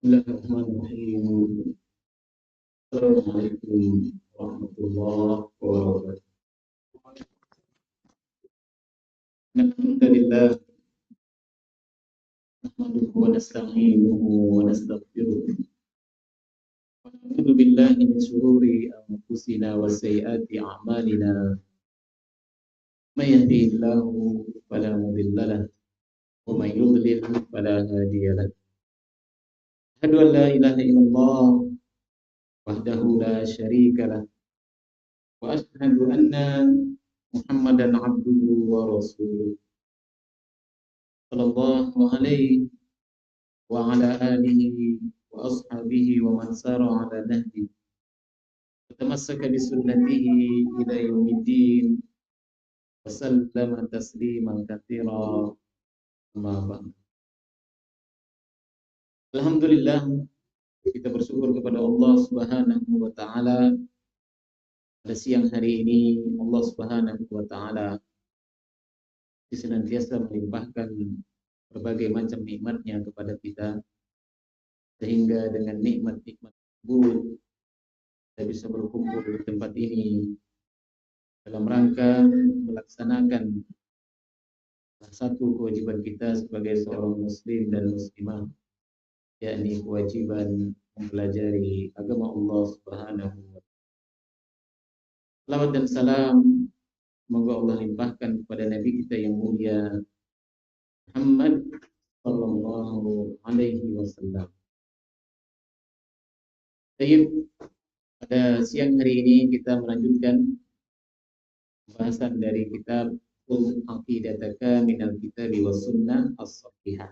Bismillahirrahmanirrahim. Assalamualaikum warahmatullahi wabarakatuh. Alhamdulillah, nahmaduhu wa nasta'inuhu wa nastaghfiruh. Wa na'udzu billahi min shururi anfusina wa sayyiati a'malina. May yahdihillahu fala mudilla lahu wa may yudlil fala hadiya lahu. Asyhadu an la ilaha illallah wahdahu la syarika lahu wa asyhadu anna Muhammadan abduhu wa rasuluh. Sallallahu alaihi wa ala alihi wa ashabihi wa man sara ala nahji wa tamassaka bi sunnatihi ila yaumiddin wa sallama tasliman katsira amma ba'd. Alhamdulillah, kita bersyukur kepada Allah Subhanahu wa taala. Pada siang hari ini Allah Subhanahu wa taala senantiasa melimpahkan berbagai macam nikmatnya kepada kita, sehingga dengan nikmat-nikmat tersebut kita bisa berkumpul di tempat ini dalam rangka melaksanakan salah satu kewajiban kita sebagai seorang muslim dan muslimah, yakni kewajiban mempelajari agama Allah Subhanahu wa taala. Salawat dan salam semoga Allah limpahkan kepada Nabi kita yang mulia Muhammad sallallahu alaihi wasallam. Baik, pada siang hari ini kita melanjutkan pembahasan dari kitab Aqidataka minal kitabi was sunnah as-sahihah.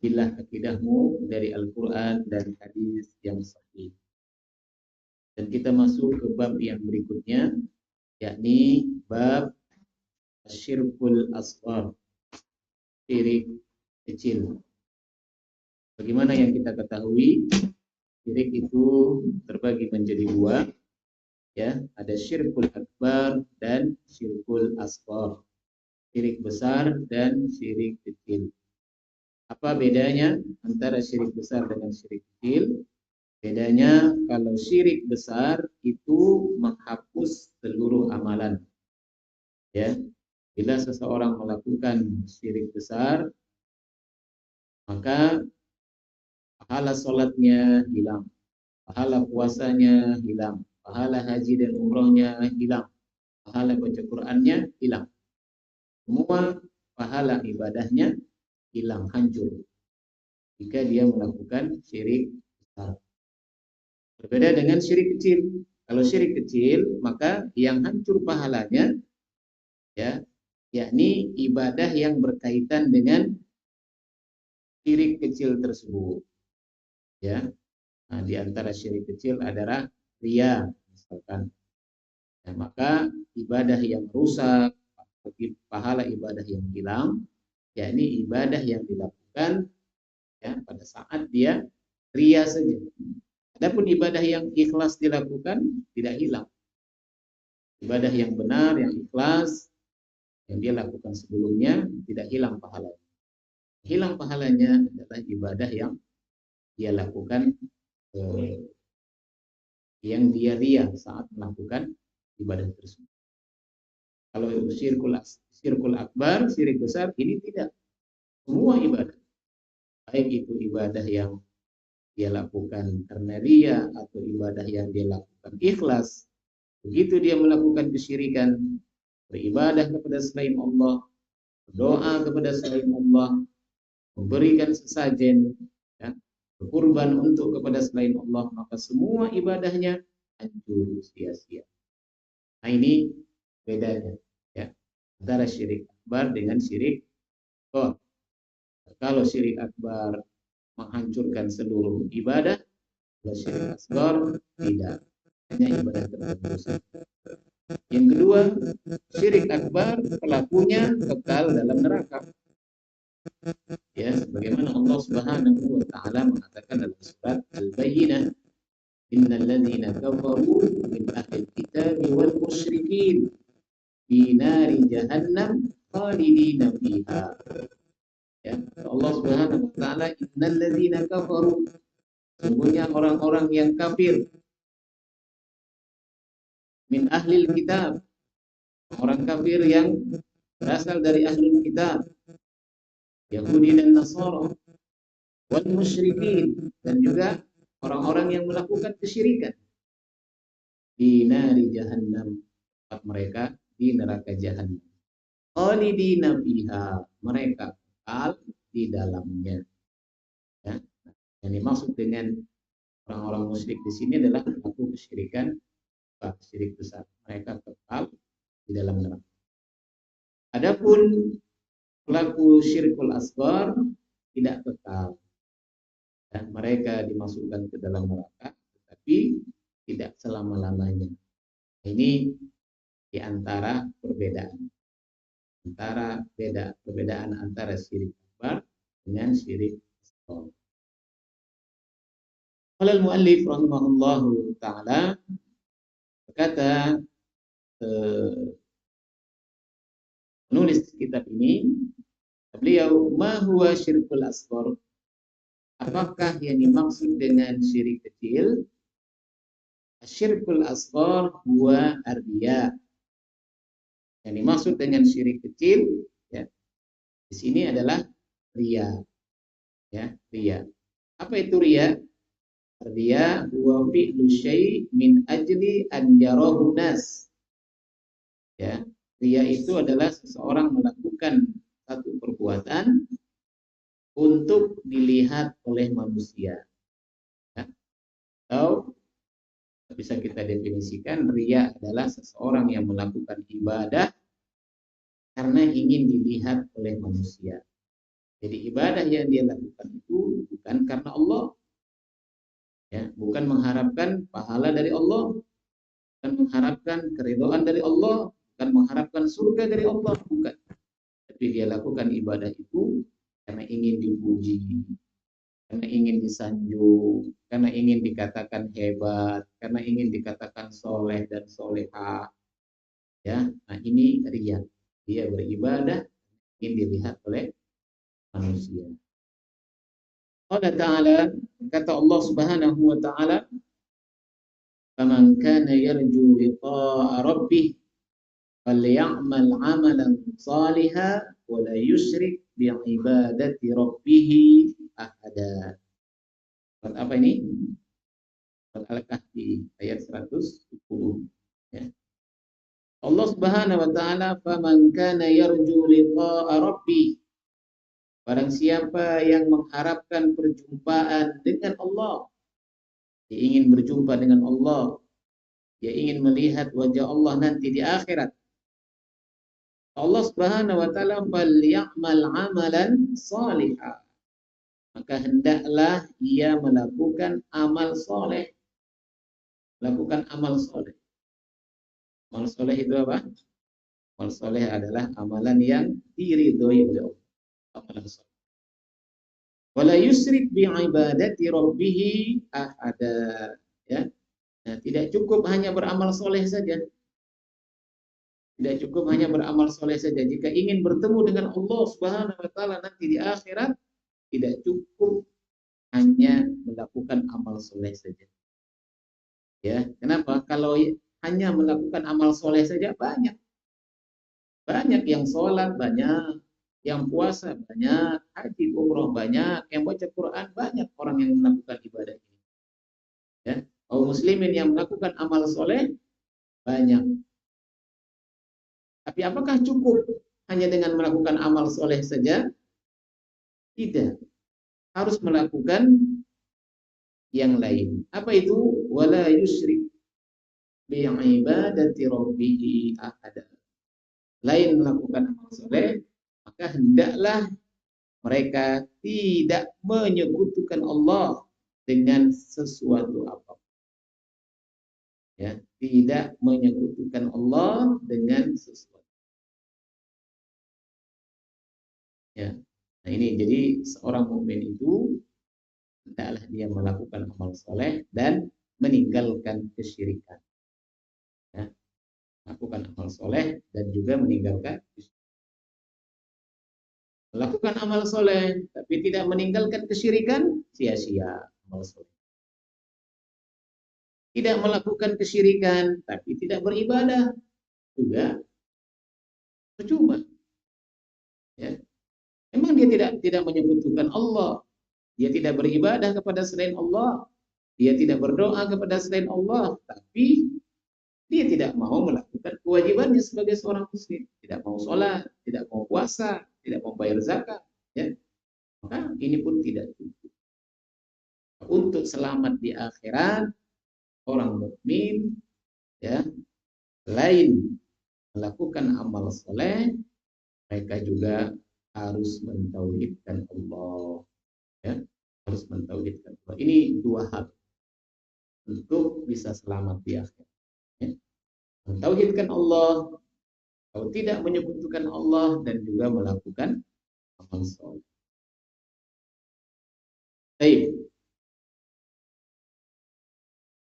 Bila akidahmu dari Al-Quran dan hadis yang sahih. Dan kita masuk ke bab yang berikutnya, yakni bab Syirkul Asghar, syirik kecil. Bagaimana yang kita ketahui, syirik itu terbagi menjadi dua, ya, ada syirkul akbar dan syirkul asghar, syirik besar dan syirik kecil. Apa bedanya antara syirik besar dengan syirik kecil? Bedanya, kalau syirik besar itu menghapus seluruh amalan. Ya, bila seseorang melakukan syirik besar, maka pahala sholatnya hilang, pahala puasanya hilang, pahala haji dan umrohnya hilang, pahala baca Qur'annya hilang. Semua pahala ibadahnya hilang, hancur jika dia melakukan syirik besar. Berbeda dengan syirik kecil. Kalau syirik kecil, maka yang hancur pahalanya, ya, yakni ibadah yang berkaitan dengan syirik kecil tersebut. Ya, nah, di antara syirik kecil adalah riya, misalkan. Ya, maka ibadah yang rusak, pahala ibadah yang hilang, yakni ibadah yang dilakukan, ya, pada saat dia riya saja. Adapun ibadah yang ikhlas dilakukan tidak hilang. Ibadah yang benar, yang ikhlas, yang dia lakukan sebelumnya tidak hilang pahalanya. Hilang pahalanya adalah ibadah yang dia lakukan, yang dia riya saat melakukan ibadah tersebut. Kalau syirkul akbar, syirik besar, ini tidak. Semua ibadah, baik itu ibadah yang dia lakukan karena riya atau ibadah yang dia lakukan ikhlas, begitu dia melakukan kesyirikan, beribadah kepada selain Allah, berdoa kepada selain Allah, memberikan sesajen, ya, berkurban untuk kepada selain Allah, maka semua ibadahnya hancur sia-sia. Nah, ini bedanya, ya, antara syirik akbar dengan syirik akbar. Kalau syirik akbar menghancurkan seluruh ibadah, kalau syirik asghar tidak, hanya ibadah tertentu. Yang kedua, syirik akbar pelakunya kekal dalam neraka. Ya, sebagaimana Allah Subhanahu wa taala mengatakan dalam surat Al-Bayyinah, innal ladzina kafaru min ahlil kitabi wal musyrikin fi nari jahannam khalidina fiha. Ya, Allah Subhanahu wa taala Ta'ala, innal ladzina kafaru, sungguhnya orang-orang yang kafir, min ahlil kitab, orang kafir yang berasal dari ahlul kitab, Yahudi dan Nasara, wal musyrikin, dan juga orang-orang yang melakukan kesyirikan, di nari jahannam, tempat mereka di neraka jahannam. Khalidina fiha, mereka kekal di dalamnya. Ya. Yang dimaksud dengan orang-orang musyrik di sini adalah pelaku kesyirikan, syirik besar. Mereka kekal di dalam neraka. Adapun pelaku syirkul asghar tidak kekal. Dan mereka dimasukkan ke dalam neraka, tetapi tidak selama-lamanya. Ini di antara perbedaan antara syirik akbar dengan syirik asghar. Qala al-muallif rahimahullahu taala, berkata penulis kitab ini, beliau, ma huwa syirkul asghar? Apakah yang dimaksud dengan syirik kecil? Syirkul asghar huwa ar-riya. Yang dimaksud dengan syirik kecil, ya, di sini adalah riya. Ya, riya. Apa itu riya? Riya huwa fi'lu syai' min ajli an yarahu nas. Ya, riya itu adalah seseorang melakukan satu perbuatan untuk dilihat oleh manusia. Ya. Atau bisa kita definisikan, riya adalah seseorang yang melakukan ibadah karena ingin dilihat oleh manusia. Jadi ibadah yang dia lakukan itu bukan karena Allah, ya, bukan mengharapkan pahala dari Allah, bukan mengharapkan keridhaan dari Allah, bukan mengharapkan surga dari Allah, bukan. Tapi dia lakukan ibadah itu karena ingin dipuji, karena ingin disanjung, karena ingin dikatakan hebat, karena ingin dikatakan soleh dan solehah. Ya, nah ini riya. Dia beribadah ingin dilihat oleh manusia. Allah Ta'ala, kata Allah Subhanahu wa Ta'ala, faman kana yarju liqa'a rabbih falyamal 'amalan shalihan wa la yusyrik bi ibadati rabbih ahada. Apa ini? Al-Kahfi ayat 110. Ya. Allah Subhanahu wa Ta'ala, faman kana yarju liqa'a rabbih, barang siapa yang mengharapkan perjumpaan dengan Allah, dia ingin berjumpa dengan Allah, dia ingin melihat wajah Allah nanti di akhirat. Allah Subhanahu wa Ta'ala, falyamal 'amalan shalihan, maka hendaklah ia melakukan amal soleh. Lakukan amal soleh. Amal soleh itu apa? Amal soleh adalah amalan yang diridhoi oleh Allah. Amalan soleh. Wala yusrik bi ibadati rabbih ahada. Ya. Nah, tidak cukup hanya beramal soleh saja. Tidak cukup hanya beramal soleh saja. Jika ingin bertemu dengan Allah Subhanahu wa Ta'ala nanti di akhirat, tidak cukup hanya melakukan amal soleh saja. Ya, kenapa? Kalau hanya melakukan amal soleh saja banyak yang sholat, banyak yang puasa, banyak haji umroh, banyak yang baca Quran, banyak orang yang melakukan ibadah ini. Ya, kaum muslimin yang melakukan amal soleh banyak. Tapi apakah cukup hanya dengan melakukan amal soleh saja? Tidak. Harus melakukan yang lain. Apa itu? Wala yusyrik bi ibadati rabbih ahada. Lain melakukan amal soleh, maka hendaklah mereka tidak menyekutukan Allah dengan sesuatu apapun. Ya, tidak menyekutukan Allah dengan sesuatu. Ya. Nah ini jadi seorang mukmin itu hendaklah dia melakukan amal soleh dan meninggalkan kesyirikan. Ya. Lakukan amal soleh dan juga meninggalkan kesyirikan. Melakukan amal soleh, tapi tidak meninggalkan kesyirikan, sia-sia amal soleh. Tidak melakukan kesyirikan, tapi tidak beribadah, juga percuma. Ya. Memang dia tidak menyebutkan Allah, dia tidak beribadah kepada selain Allah, dia tidak berdoa kepada selain Allah, tapi dia tidak mau melakukan kewajibannya sebagai seorang muslim, tidak mau sholat, tidak mau puasa, tidak mau bayar zakat, ya. Maka ini pun tidak cukup. Untuk selamat di akhirat, orang mukmin, ya, lain melakukan amal soleh, mereka juga harus mentauhidkan Allah, ya, harus mentauhidkan Allah. Ini dua hal untuk bisa selamat di akhirat, ya. Mentauhidkan Allah, kalau tidak menyebutkan Allah, dan juga melakukan amal soleh. Baik,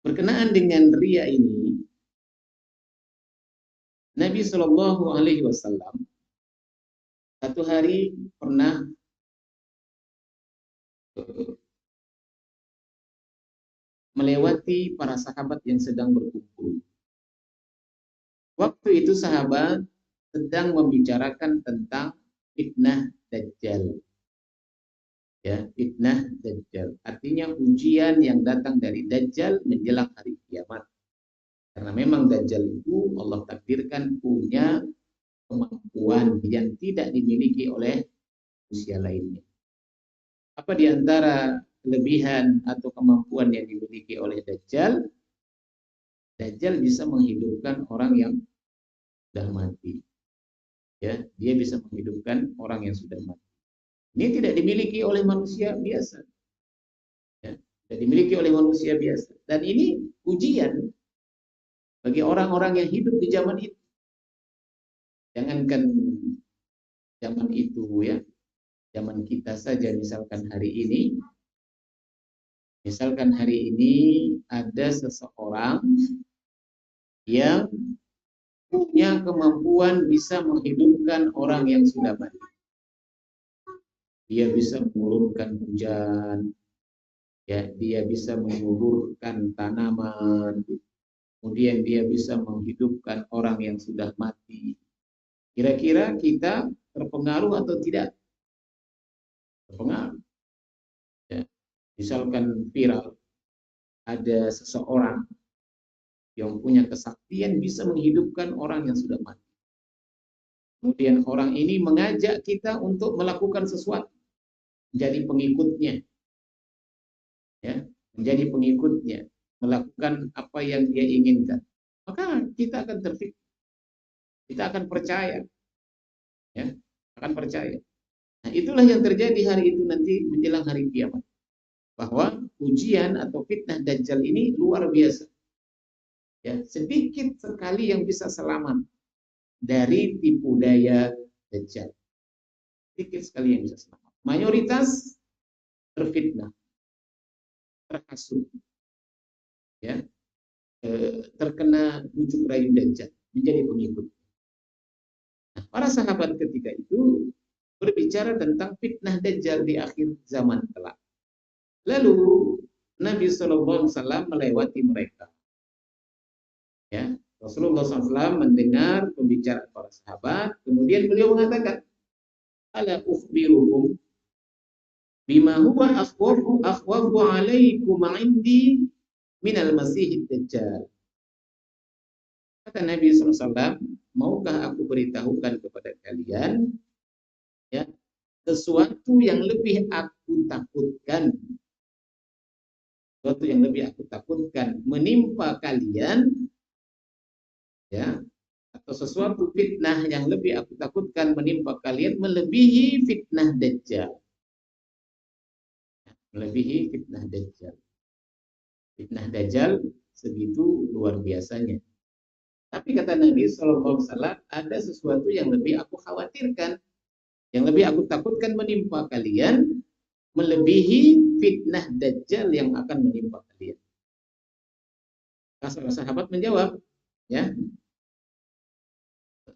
berkenaan dengan ria ini, Nabi Shallallahu Alaihi Wasallam satu hari pernah melewati para sahabat yang sedang berkumpul. Waktu itu sahabat sedang membicarakan tentang fitnah Dajjal. Ya, fitnah Dajjal. Artinya ujian yang datang dari Dajjal menjelang hari kiamat. Karena memang Dajjal itu Allah takdirkan punya kemampuan yang tidak dimiliki oleh manusia lainnya. Apa di antara kelebihan atau kemampuan yang dimiliki oleh Dajjal? Dajjal bisa menghidupkan orang yang sudah mati. Ya, dia bisa menghidupkan orang yang sudah mati. Ini tidak dimiliki oleh manusia biasa. Ya, tidak dimiliki oleh manusia biasa. Dan ini ujian bagi orang-orang yang hidup di zaman itu. Jangankan zaman itu, ya, zaman kita saja. Misalkan hari ini ada seseorang yang punya kemampuan bisa menghidupkan orang yang sudah mati. Dia bisa menurunkan hujan, ya, dia bisa menguburkan tanaman, kemudian dia bisa menghidupkan orang yang sudah mati. Kira-kira kita terpengaruh atau tidak? Terpengaruh. Ya. Misalkan viral, ada seseorang yang punya kesaktian bisa menghidupkan orang yang sudah mati. Kemudian orang ini mengajak kita untuk melakukan sesuatu, menjadi pengikutnya, ya, menjadi pengikutnya, melakukan apa yang dia inginkan. Maka kita akan terpikir, kita akan percaya, ya, akan percaya. Nah, itulah yang terjadi hari itu nanti menjelang hari kiamat. Bahwa ujian atau fitnah Dajjal ini luar biasa. Ya, sedikit sekali yang bisa selamat dari tipu daya Dajjal. Sedikit sekali yang bisa selamat. Mayoritas terfitnah, terhasut, ya, terkena bujuk rayu Dajjal, menjadi pengikut. Nah, para sahabat ketika itu berbicara tentang fitnah Dajjal di akhir zaman kelak. Lalu Nabi SAW melewati mereka. Ya, Rasulullah SAW mendengar pembicaraan para sahabat, kemudian beliau mengatakan, "Ala ukhbirukum bima huwa akhwafu alaikum indi minal masihid dajjal." Kata Nabi SAW, maukah aku beritahukan kepada kalian, ya, sesuatu yang lebih aku takutkan, sesuatu yang lebih aku takutkan menimpa kalian, ya, atau sesuatu fitnah yang lebih aku takutkan menimpa kalian melebihi fitnah Dajjal. Melebihi fitnah Dajjal. Fitnah Dajjal segitu luar biasanya. Tapi kata Nabi SAW, ada sesuatu yang lebih aku khawatirkan, yang lebih aku takutkan menimpa kalian melebihi fitnah Dajjal yang akan menimpa kalian. Nah, sahabat menjawab, ya,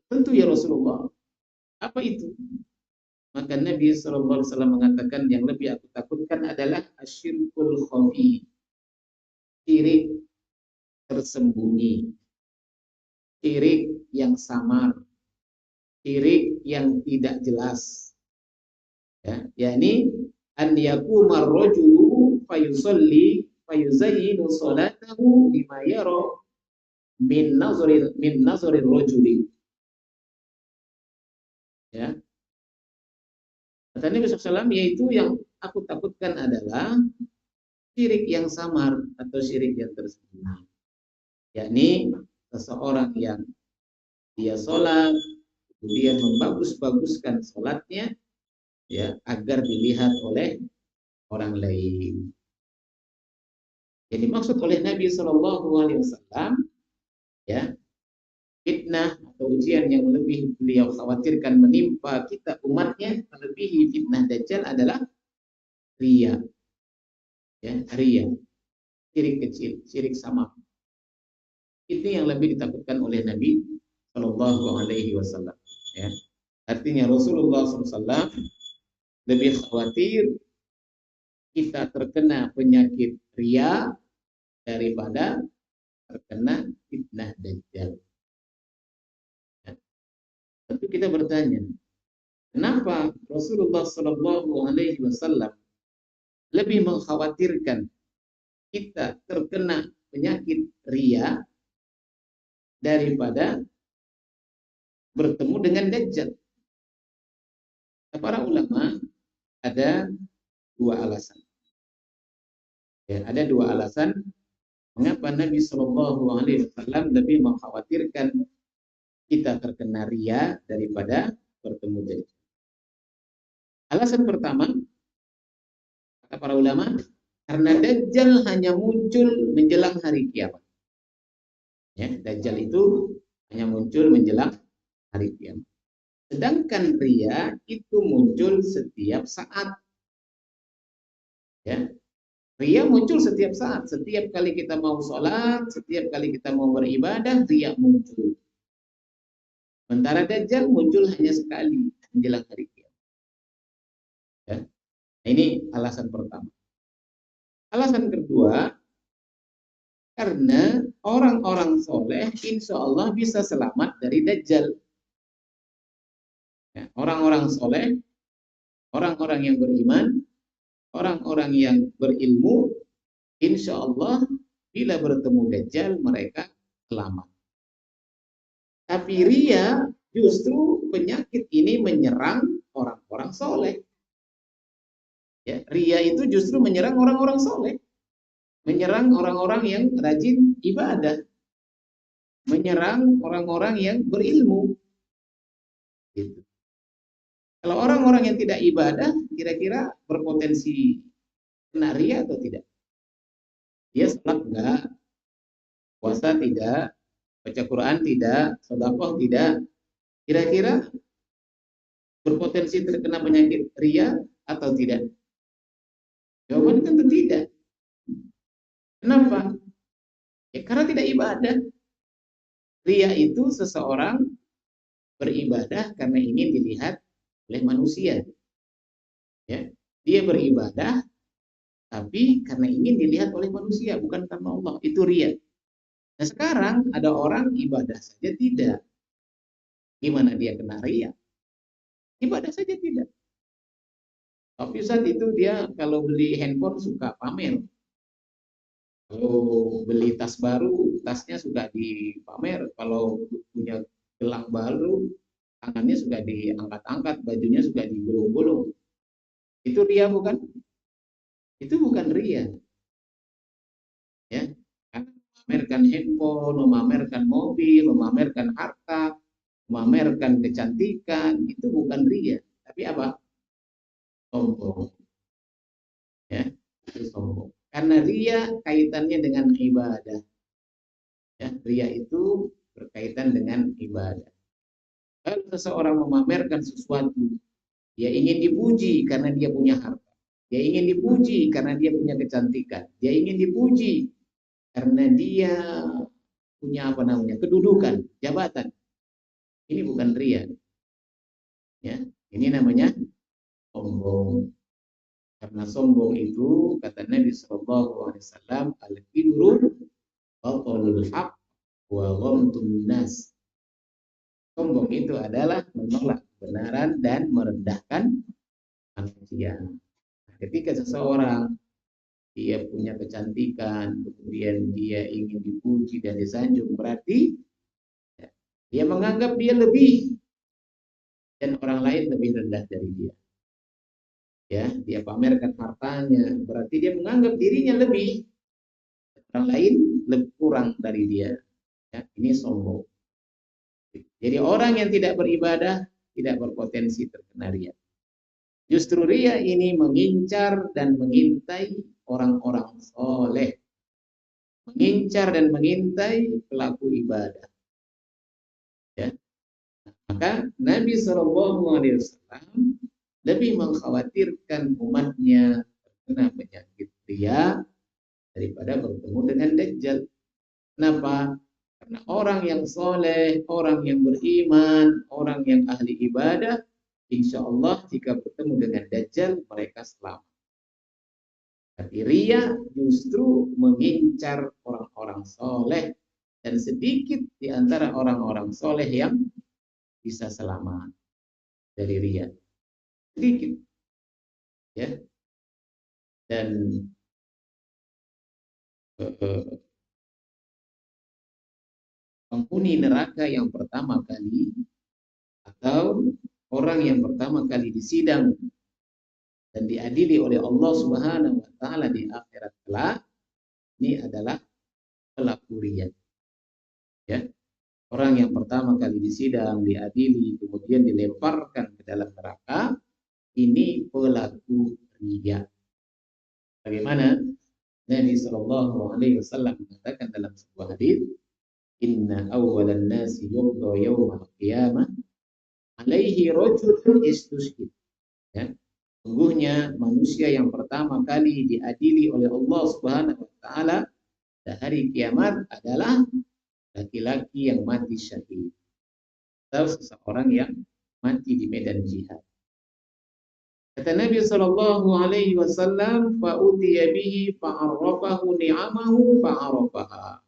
tentu ya Rasulullah. Apa itu? Maka Nabi SAW mengatakan yang lebih aku takutkan adalah asyirkul khafi, syirik tersembunyi, syirik yang samar, syirik yang tidak jelas. Ya, yakni an yaquma ar-rajulu fayusalli fayuzayyinu salatahu lima yara min nazaril rajuli. Ya. Kata Nabi SAW, yaitu yang aku takutkan adalah syirik yang samar atau syirik yang tersembunyi. Yakni seseorang yang dia sholat, kemudian membagus-baguskan sholatnya, ya, agar dilihat oleh orang lain. Jadi maksud oleh Nabi Shallallahu Alaihi Wasallam, ya, fitnah atau ujian yang lebih beliau khawatirkan menimpa kita umatnya, melebihi fitnah Dajjal adalah riya, ya, riya, syirik kecil, syirik sama. Itu yang lebih ditakutkan oleh Nabi Shallallahu Alaihi Wasallam. Ya. Artinya Rasulullah SAW lebih khawatir kita terkena penyakit riya daripada terkena fitnah Dajjal. Ya. Tentu kita bertanya, kenapa Rasulullah Shallallahu Alaihi Wasallam lebih mengkhawatirkan kita terkena penyakit riya daripada bertemu dengan Dajjal? Para ulama ada dua alasan. Ya, ada dua alasan mengapa Nabi Shallallahu Alaihi Wasallam lebih mengkhawatirkan kita terkena riya daripada bertemu Dajjal. Alasan pertama, kata para ulama, karena Dajjal hanya muncul menjelang hari kiamat. Ya, Dajjal itu hanya muncul menjelang hari kiamat. Sedangkan riya itu muncul setiap saat. Ya, riya muncul setiap saat. Setiap kali kita mau sholat, setiap kali kita mau beribadah, riya muncul. Sementara Dajjal muncul hanya sekali menjelang hari kiamat. Ya. Ini alasan pertama. Alasan kedua, karena orang-orang soleh insya Allah bisa selamat dari Dajjal. Ya, orang-orang soleh, orang-orang yang beriman, orang-orang yang berilmu, insya Allah bila bertemu Dajjal mereka selamat. Tapi riya, justru penyakit ini menyerang orang-orang soleh. Ya, riya itu justru menyerang orang-orang soleh, menyerang orang-orang yang rajin ibadah, menyerang orang-orang yang berilmu. Gitu. Kalau orang-orang yang tidak ibadah, kira-kira berpotensi kena riya atau tidak? Dia sholat enggak, puasa tidak, baca Quran tidak, sedekah tidak. Kira-kira berpotensi terkena penyakit riya atau tidak? Jawabannya tentu tidak. Kenapa? Ya, karena tidak ibadah. Riya itu seseorang beribadah karena ingin dilihat oleh manusia. Ya, dia beribadah tapi karena ingin dilihat oleh manusia, bukan karena Allah. Itu riya. Nah sekarang ada orang ibadah saja tidak. Gimana dia kena riya? Ibadah saja tidak. Tapi saat itu dia kalau beli handphone suka pamer. Kalau beli tas baru, tasnya suka dipamer. Kalau punya gelang baru, tangannya suka diangkat-angkat, bajunya suka digulung-gulung. Itu riya bukan? Itu bukan riya. Ya, karena memamerkan handphone, memamerkan mobil, memamerkan harta, memamerkan kecantikan, itu bukan riya. Tapi apa? Sombong. Ya, itu sombong. Karena riya kaitannya dengan ibadah. Ya, riya itu berkaitan dengan ibadah. Kalau seseorang memamerkan sesuatu, dia ingin dipuji karena dia punya harta. Dia ingin dipuji karena dia punya kecantikan. Dia ingin dipuji karena dia punya kedudukan, jabatan. Ini bukan riya. Ya, ini namanya sombong. Karena sombong itu kata Nabi Shallallahu Alaihi Wasallam, al-kibru batalul haq wa ghamtun nas. Sombong itu adalah menolak kebenaran dan merendahkan manusia. Ketika seseorang dia punya kecantikan, kemudian dia ingin dipuji dan disanjung, berarti ya, dia menganggap dia lebih dan orang lain lebih rendah dari dia. Ya, dia pamerkan hartanya, berarti dia menganggap dirinya lebih, orang lain lebih kurang dari dia. Ya, ini sombong. Jadi orang yang tidak beribadah tidak berpotensi terkena riya. Justru riya ini mengincar dan mengintai orang-orang soleh, mengincar dan mengintai pelaku ibadah. Ya. Maka Nabi SAW lebih mengkhawatirkan umatnya terkena penyakit riya daripada bertemu dengan Dajjal. Kenapa? Karena orang yang soleh, orang yang beriman, orang yang ahli ibadah, insya Allah jika bertemu dengan Dajjal mereka selamat. Tapi riya justru mengincar orang-orang soleh dan sedikit di antara orang-orang soleh yang bisa selamat dari riya. Sedikit, ya. Dan penghuni neraka yang pertama kali atau orang yang pertama kali disidang dan diadili oleh Allah Subhanahu wa taala di akhirat kelak ini adalah pelaku riya. Ya. Orang yang pertama kali disidang, diadili, kemudian dilemparkan ke dalam neraka, ini pelaku riya. Bagaimana? Nabi sallallahu alaihi wasallam mengatakan dalam sebuah hadis, "Inna awwalan nasi yuqda yaumal qiyamah alaihi rajulun istushhid." Ya. Sungguhnya manusia yang pertama kali diadili oleh Allah Subhanahu wa taala pada hari kiamat adalah laki-laki yang mati syahid atau seseorang yang mati di medan jihad. Kata Nabi sallallahu alaihi wasallam, fa utiya bihi fa'arrafahu ni'amahu fa'arafaha.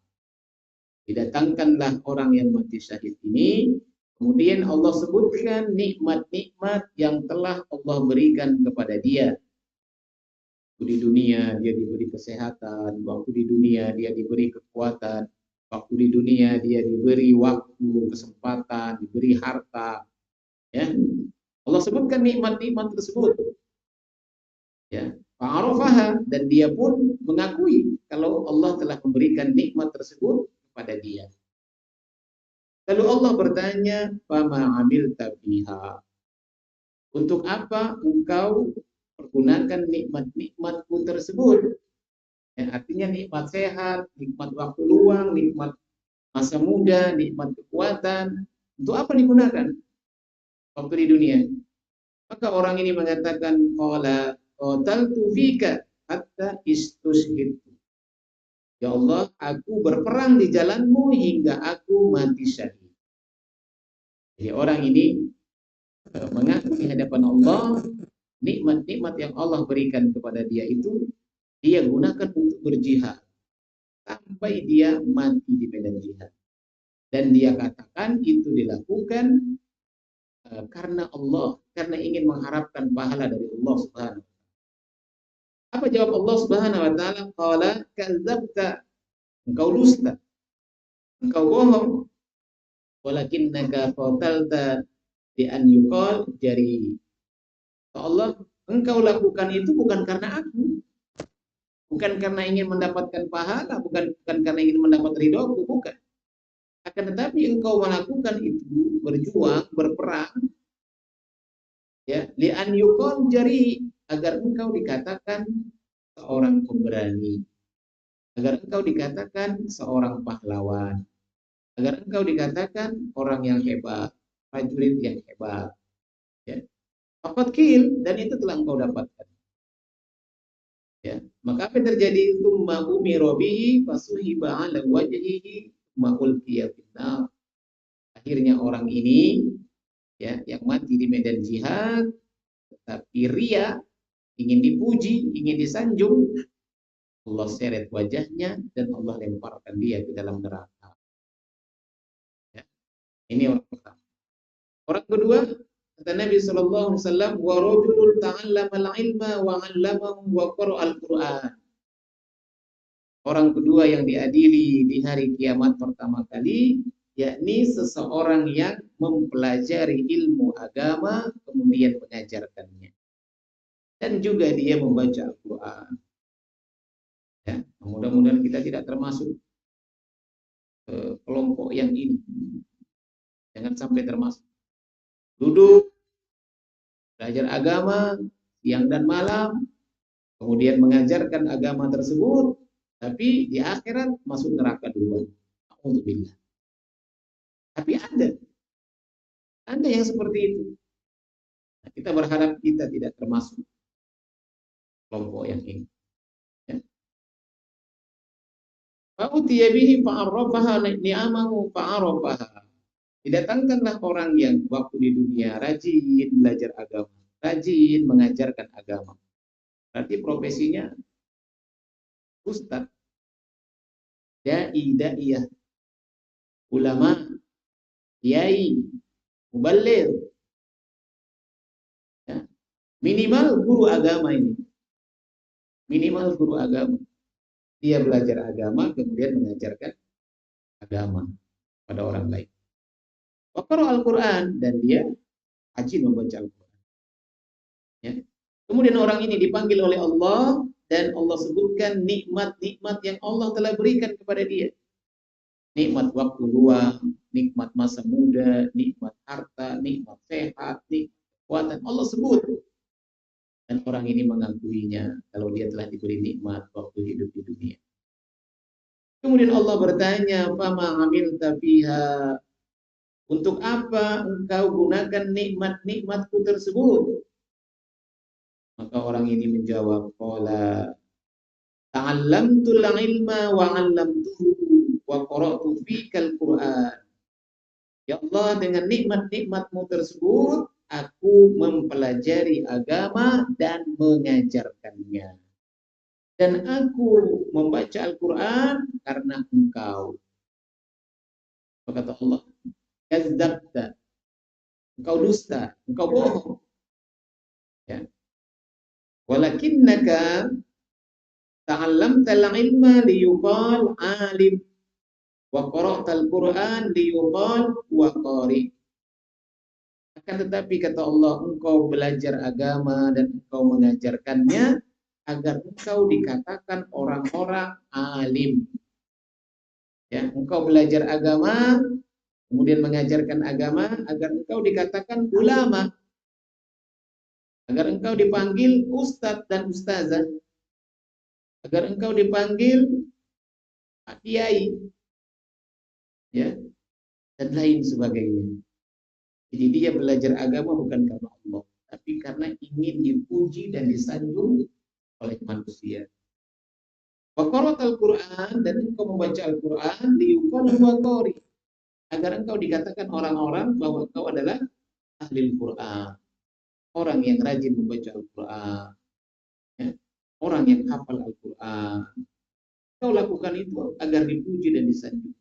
Didatangkanlah orang yang mati syahid ini, kemudian Allah sebutkan nikmat-nikmat yang telah Allah berikan kepada dia. Waktu di dunia dia diberi kesehatan, waktu di dunia dia diberi kekuatan, waktu di dunia dia diberi waktu, kesempatan, diberi harta. Ya. Allah sebutkan nikmat-nikmat tersebut. Ya, fa'arafaha, dan dia pun mengakui kalau Allah telah memberikan nikmat tersebut kepada dia. Lalu Allah bertanya, "Fama 'amilta biha?" Untuk apa engkau pergunakan nikmat-nikmatku tersebut? Ya, artinya nikmat sehat, nikmat waktu luang, nikmat masa muda, nikmat kekuatan. Untuk apa digunakan waktu di dunia? Maka orang ini mengatakan, qala qataltu fika hatta istushhidtu. Ya Allah, aku berperang di jalanmu hingga aku mati syahid. Jadi orang ini mengaku di hadapan Allah nikmat-nikmat yang Allah berikan kepada dia itu dia gunakan untuk berjihad sampai dia mati di medan jihad. Dan dia katakan itu dilakukan karena Allah, karena ingin mengharapkan pahala dari Allah Subhanahu wa taala. Apa jawab Allah Subhanahu wa taala? Qala kadzabta, engkau dusta, engkau bohong. Walakinnaka qatalta bi an yuqal jari. Allah, engkau lakukan itu bukan karena aku, bukan karena ingin mendapatkan pahala, bukan karena ingin mendapat ridhoku, bukan. Akan tetapi engkau melakukan itu, berjuang, berperang, ya, li an yuqal jari, agar engkau dikatakan seorang pemberani, agar engkau dikatakan seorang pahlawan, agar engkau dikatakan orang yang hebat, prajurit yang hebat. Ya. Faqad qil, dan itu telah engkau dapatkan. Ya. Maka apa yang terjadi? Tsumma umira bihi fasuhiba 'ala wajhihi ma ulqiya finnar. Akhirnya orang ini, ya, yang mati di medan jihad, tapi ria, ingin dipuji, ingin disanjung, Allah seret wajahnya dan Allah lemparkan dia ke dalam neraka. Ya. Ini orang pertama. Orang kedua, kata Nabi sallallahu alaihi wasallam, wa rajulun ta'allama al-ilma wa 'allamahu wa qara'a al-Qur'an. Orang kedua yang diadili di hari kiamat pertama kali, yakni seseorang yang mempelajari ilmu agama kemudian mengajarkannya. Dan juga dia membaca Al-Quran. Ya, mudah-mudahan kita tidak termasuk kelompok yang ini. Jangan sampai termasuk. Duduk, belajar agama, siang dan malam, kemudian mengajarkan agama tersebut, tapi di akhirat masuk neraka duluan. Alhamdulillah. Tapi ada yang seperti itu. Nah, kita berharap kita tidak termasuk kelompok yang ini. Fa'utiya bihi fa'arrafaha ni'amahu fa'arrafaha. Didatangkanlah orang yang waktu di dunia rajin belajar agama, rajin mengajarkan agama. Berarti profesinya ustaz, da'iyah, ulama, kiai, muballigh. Ya. Minimal guru agama ini. Minimal guru agama. Dia belajar agama, kemudian mengajarkan agama pada orang lain. Waqara Al-Quran, dan dia rajin membaca Al-Quran. Ya. Kemudian orang ini dipanggil oleh Allah, dan Allah sebutkan nikmat-nikmat yang Allah telah berikan kepada dia. Nikmat waktu luang, nikmat masa muda, nikmat harta, nikmat sehat, nikmat kekuatan. Allah sebut. Dan orang ini mengakuinya kalau dia telah diberi nikmat waktu hidup di dunia. Kemudian Allah bertanya, "Fama amilta fiha?" Untuk apa engkau gunakan nikmat-nikmatku tersebut? Maka orang ini menjawab, "Qala ta'allamtul ilma wa 'allamtuhu wa qara'tu fikal Qur'an." Ya Allah, dengan nikmat-nikmatmu tersebut aku mempelajari agama dan mengajarkannya. Dan aku membaca Al-Quran karena engkau. Kata Allah, kazzabta, engkau dusta, engkau bohong. Ya. Walakinnaka ta'allamta al-ilma liyuqal alim wa qara'ta al-Quran liyuqal wa qari. Akan tetapi kata Allah, engkau belajar agama dan engkau mengajarkannya agar engkau dikatakan orang-orang alim. Ya, engkau belajar agama, kemudian mengajarkan agama agar engkau dikatakan ulama, agar engkau dipanggil ustadz dan ustazah, agar engkau dipanggil kiai, ya, dan lain sebagainya. Jadi dia belajar agama bukan karena Allah, tapi karena ingin dipuji dan disanjung oleh manusia. Wa qara'tal Qur'an, dan engkau membaca Al-Quran liyuqal huwa qari, agar engkau dikatakan orang-orang bahwa engkau adalah ahli Al-Quran, orang yang rajin membaca Al-Quran, ya, orang yang hafal Al-Quran. Kau lakukan itu agar dipuji dan disanjung.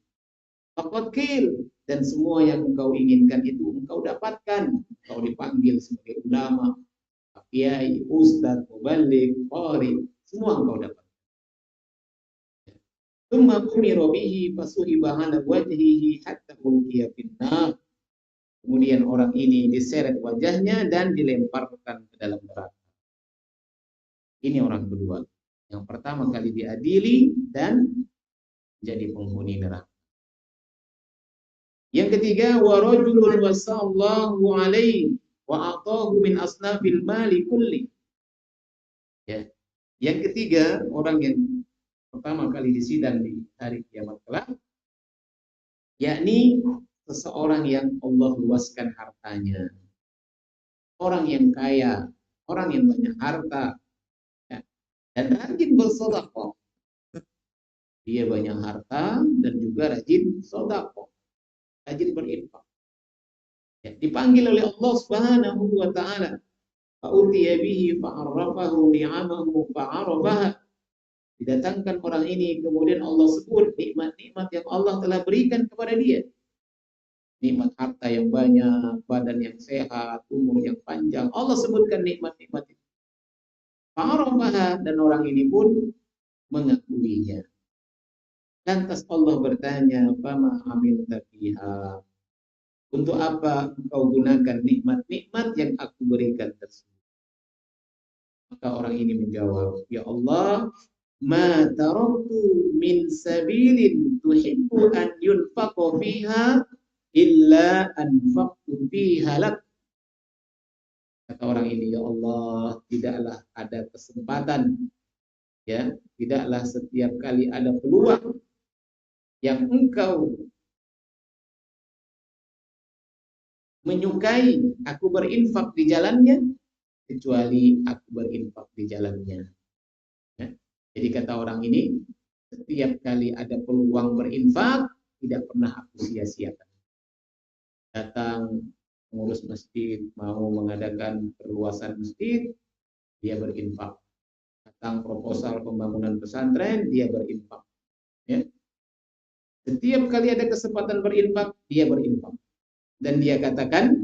Faqad qil, dan semua yang engkau inginkan itu engkau dapatkan. Engkau dipanggil sebagai ulama, kiai, ustaz, muballigh, qari, semua engkau dapat. Tsumma umira bihi fasuhiba 'ala wajhihi hatta ulqiya finnar. Kemudian orang ini diseret wajahnya dan dilemparkan ke dalam neraka. Ini orang kedua. Yang pertama kali diadili dan jadi penghuni neraka. Yang ketiga, wa rajulun wasallahu alaihi wa atahu min asnafil mali kulli. Ya. Yang ketiga, orang yang pertama kali disidang di hari kiamat kelak, yakni seseorang yang Allah luaskan hartanya. Orang yang kaya, orang yang banyak harta, ya, dan rajin bersedekah. Dia banyak harta dan juga rajin sedekah, rajin berinfak. Ya, dipanggil oleh Allah Subhanahu wa taala. Fa'utiya bihi fa'arrafahu ni'amahu fa'arafaha. Didatangkan orang ini, kemudian Allah sebut nikmat-nikmat yang Allah telah berikan kepada dia. Nikmat harta yang banyak, badan yang sehat, umur yang panjang. Allah sebutkan nikmat-nikmat itu. Fa'arafaha, dan orang ini pun mengakuinya. Lantas Allah bertanya, "Fama amilta fiha?" Untuk apa engkau gunakan nikmat-nikmat yang aku berikan tersebut? Maka orang ini menjawab, "Ya Allah, ma taraktu min sabilin tuhibbu an yunfaqa fiha illa anfaqtu fiha lak." Kata orang ini, "Ya Allah, tidaklah ada kesempatan, ya, tidaklah setiap kali ada peluang yang engkau menyukai aku berinfak di jalannya, kecuali aku berinfak di jalannya." Ya. Jadi kata orang ini, setiap kali ada peluang berinfak, tidak pernah aku sia-siakan. Datang mengurus masjid, mau mengadakan perluasan masjid, dia berinfak. Datang proposal pembangunan pesantren, dia berinfak. Ya. Setiap kali ada kesempatan berinfak, dia berinfak. Dan dia katakan,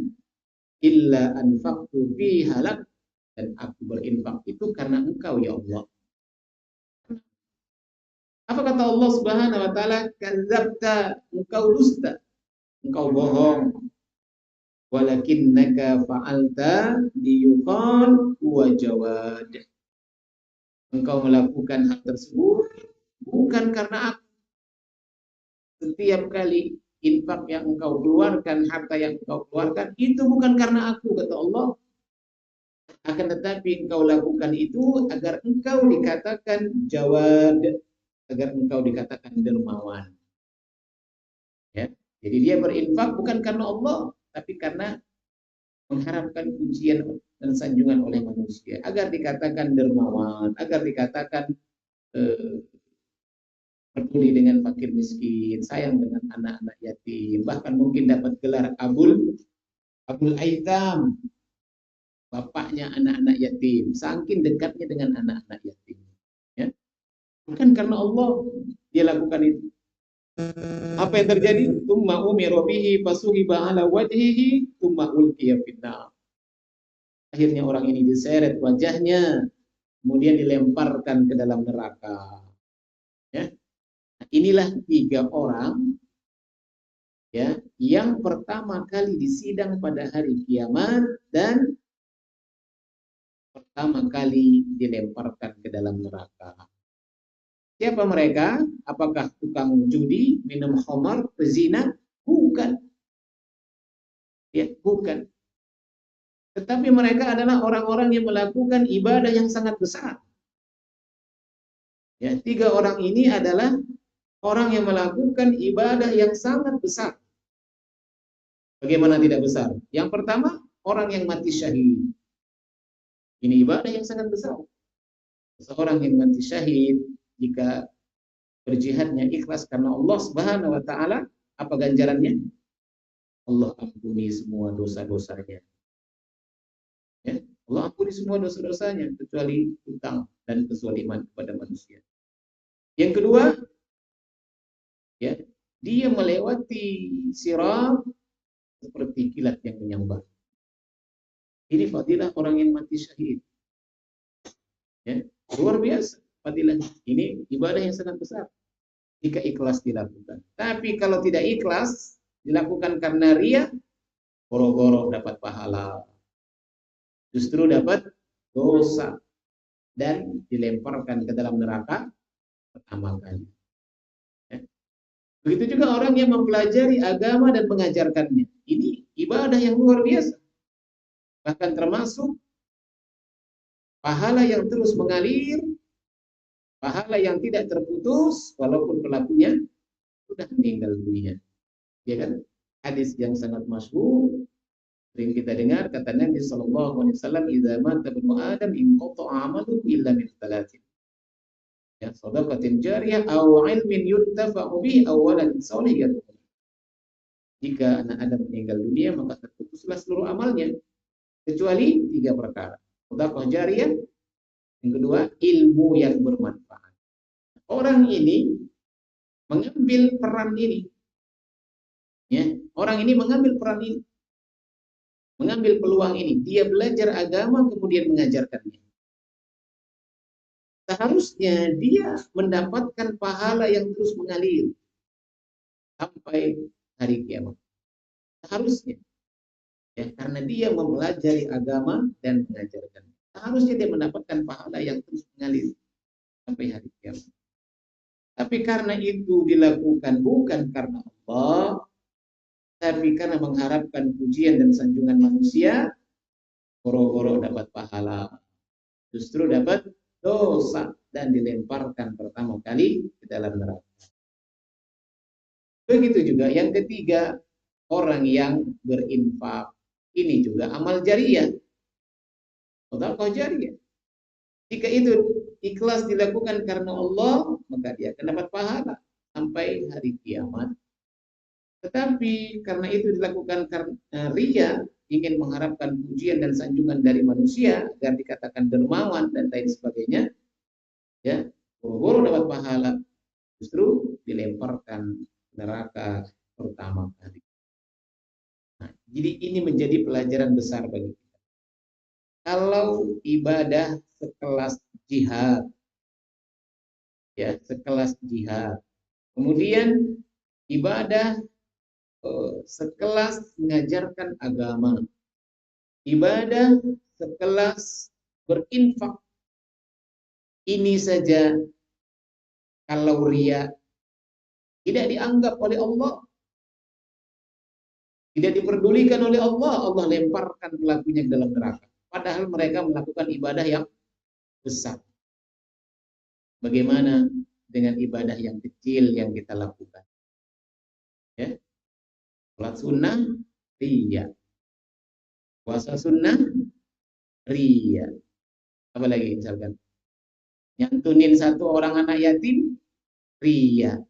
illa anfaqtu fi halak, dan aku berinfak itu karena engkau ya Allah. Apa kata Allah Subhanahu wa taala? Kadzabta, engkau dusta, engkau bohong. Walakinnaka fa'alta liyuqal huwa jawad. Engkau melakukan hal tersebut bukan karena aku. Setiap kali infak yang engkau keluarkan, harta yang engkau keluarkan, itu bukan karena aku, kata Allah. Akan tetapi engkau lakukan itu agar engkau dikatakan jawad, agar engkau dikatakan dermawan. Ya. Jadi dia berinfak bukan karena Allah, tapi karena mengharapkan pujian dan sanjungan oleh manusia, agar dikatakan dermawan, agar dikatakan peduli dengan fakir miskin, sayang dengan anak-anak yatim, bahkan mungkin dapat gelar Abul Aitam, bapaknya anak-anak yatim, saking dekatnya dengan anak-anak yatim. Ya. Bukan karena Allah dia lakukan itu. Apa yang terjadi? Tumma umira bihi fasuhiba ala wajhihi tumma ulqiya finnar. Akhirnya orang ini diseret wajahnya, kemudian dilemparkan ke dalam neraka. Ya. Nah, inilah 3 orang, ya, yang pertama kali disidang pada hari kiamat dan pertama kali dilemparkan ke dalam neraka. Siapa mereka? Apakah tukang judi, minum khamar, pezina? Bukan. Ya, bukan. Tetapi mereka adalah orang-orang yang melakukan ibadah yang sangat besar. Ya, 3 orang ini adalah orang yang melakukan ibadah yang sangat besar. Bagaimana tidak besar? Yang pertama, orang yang mati syahid. Ini ibadah yang sangat besar. Seorang yang mati syahid, jika berjihadnya ikhlas karena Allah Subhanahu wa taala, apa ganjarannya? Allah ampuni semua dosa-dosanya. Ya, Allah ampuni semua dosa-dosanya kecuali hutang dan kezaliman kepada manusia. Yang kedua, ya, dia melewati sirat seperti kilat yang menyambar. Ini fadilah orang yang mati syahid. Ya, luar biasa fadilah. Ini ibadah yang sangat besar jika ikhlas dilakukan. Tapi kalau tidak ikhlas, dilakukan karena ria, goro-goro dapat pahala, justru dapat dosa dan dilemparkan ke dalam neraka pertama kali. Ya. Begitu juga orang yang mempelajari agama dan mengajarkannya. Ini ibadah yang luar biasa. Bahkan termasuk pahala yang terus mengalir, pahala yang tidak terputus walaupun pelakunya sudah meninggal dunia. Ya kan? Hadis yang sangat masyhur sering kita dengar, kata Nabi sallallahu alaihi wasallam, "Idza mata ibnu Adam inqata'a 'amaluhu illa min thalathin." Ya, shadaqatin jariyah aw 'ilmin yuntafa'u bihi aw waladin shalih yad'u. Jika anak Adam meninggal dunia, maka terputuslah seluruh amalnya kecuali 3 perkara. sedekah jariyah, yang kedua ilmu yang bermanfaat. Orang ini mengambil peran ini, ya. Orang ini mengambil peran ini, mengambil peluang ini. Dia belajar agama kemudian mengajarkannya. Seharusnya dia mendapatkan pahala yang terus mengalir sampai hari kiamat. Seharusnya, ya, karena dia mempelajari agama dan mengajarkan. Seharusnya dia mendapatkan pahala yang terus mengalir sampai hari kiamat. Tapi karena itu dilakukan bukan karena Allah, tapi karena mengharapkan pujian dan sanjungan manusia, boro-boro dapat pahala, justru dapat dosa dan dilemparkan pertama kali ke dalam neraka. Begitu juga yang ketiga, orang yang berinfak. Ini juga amal jariyah, sedekah jariyah. Jika itu ikhlas dilakukan karena Allah, maka dia akan dapat pahala sampai hari kiamat. Tetapi karena itu dilakukan karena riya, ingin mengharapkan pujian dan sanjungan dari manusia agar dikatakan dermawan dan lain sebagainya, ya, boro-boro dapat pahala, justru dilemparkan neraka pertama kali. Nah, jadi ini menjadi pelajaran besar bagi kita. Kalau ibadah sekelas jihad, ya, sekelas jihad, kemudian ibadah sekelas mengajarkan agama, ibadah sekelas berinfak, ini saja kalau riya tidak dianggap oleh Allah, tidak diperdulikan oleh Allah, Allah lemparkan pelakunya ke dalam neraka. Padahal mereka melakukan ibadah yang besar. Bagaimana dengan ibadah yang kecil yang kita lakukan? Ya. Salat sunnah, riya. Puasa sunnah, riya. Apa lagi misalkan? Nyantunin satu orang anak yatim, riya.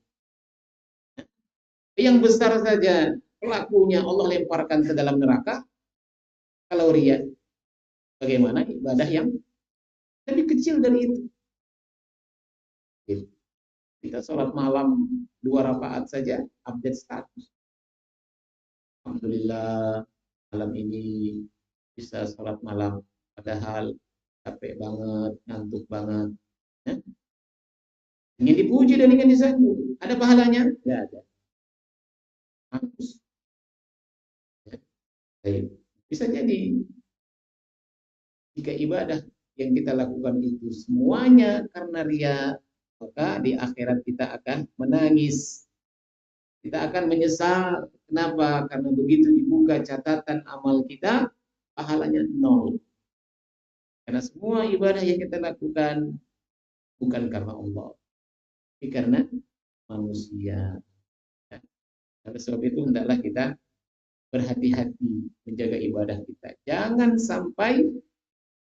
Yang besar saja pelakunya Allah lemparkan ke dalam neraka. Kalau riya, bagaimana ibadah yang lebih kecil dari itu? Kita sholat malam 2 rakaat saja, update status. Alhamdulillah, malam ini bisa sholat malam, padahal capek banget, ngantuk banget. Ya? Ingin dipuji dan ingin disanjung, ada pahalanya? Tidak ada. Harus. Ya. Bisa jadi jika ibadah yang kita lakukan itu semuanya karena riya, maka di akhirat kita akan menangis. Kita akan menyesal. Kenapa? Karena begitu dibuka catatan amal kita, pahalanya 0. Karena semua ibadah yang kita lakukan bukan karena Allah, tapi karena manusia. Oleh sebab itu hendaklah kita berhati-hati menjaga ibadah kita. Jangan sampai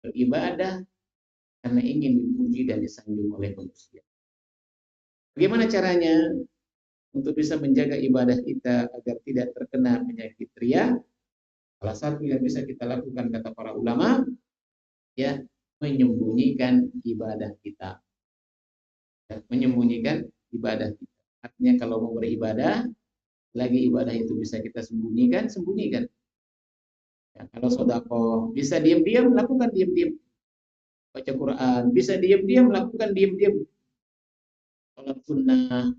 beribadah karena ingin dipuji dan disanjung oleh manusia. Bagaimana caranya untuk bisa menjaga ibadah kita agar tidak terkena penyakit riya? Salah satu yang bisa kita lakukan, kata para ulama, ya, menyembunyikan ibadah kita. Ya, menyembunyikan ibadah kita. Artinya kalau mau beribadah, lagi ibadah itu bisa kita sembunyikan, sembunyikan. Ya, kalau sedekah bisa diam-diam, lakukan diam-diam. Baca Quran bisa diam-diam, lakukan diam-diam. Salat sunnah,